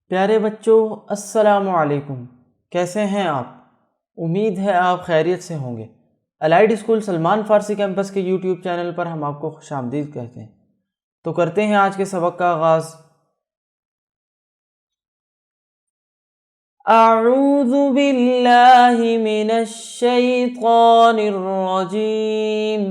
پیارے بچوں، السلام علیکم۔ کیسے ہیں آپ؟ امید ہے آپ خیریت سے ہوں گے۔ الائڈ اسکول سلمان فارسی کیمپس کے یوٹیوب چینل پر ہم آپ کو خوش آمدید کہتے ہیں۔ تو کرتے ہیں آج کے سبق کا آغاز۔ اعوذ باللہ من الشیطان الرجیم،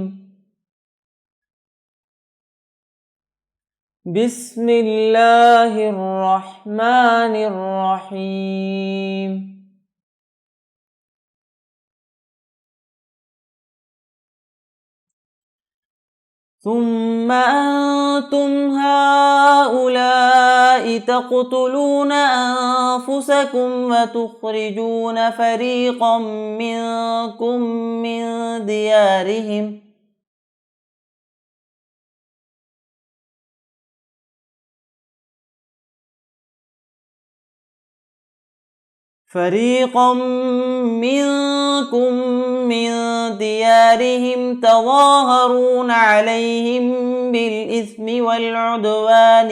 بسم اللہ الرحمن الرحیم۔ ثم أنتم هؤلاء تقتلون أنفسكم وتخرجون فريقا منكم من ديارهم تظاهرون عليهم بالإثم والعدوان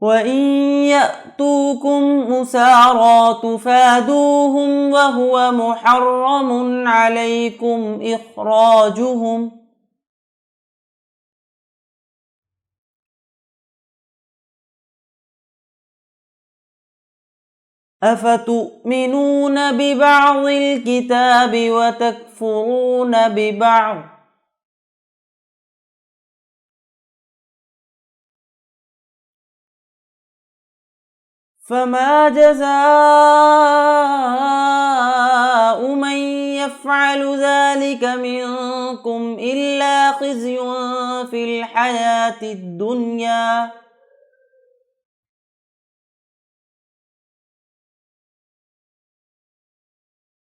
وإن يأتوكم أسارى تفادوهم وهو محرم عليكم إخراجهم أفتؤمنون ببعض الكتاب وتكفرون ببعض فما جزاء من يفعل ذلك منكم إلا خزي في الحياة الدنيا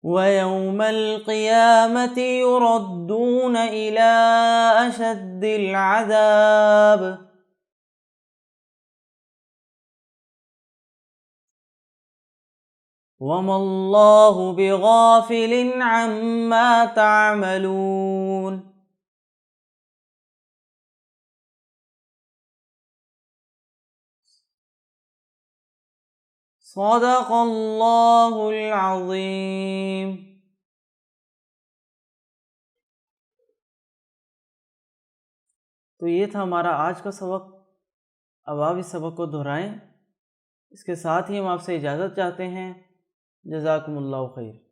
ويوم القيامة يردون إلى أشد العذاب وما الله بغافل عما تعملون۔ صدق اللہ العظیم۔ تو یہ تھا ہمارا آج کا سبق۔ اب آپ اس سبق کو دہرائیں۔ اس کے ساتھ ہی ہم آپ سے اجازت چاہتے ہیں۔ جزاکم اللہ خیر۔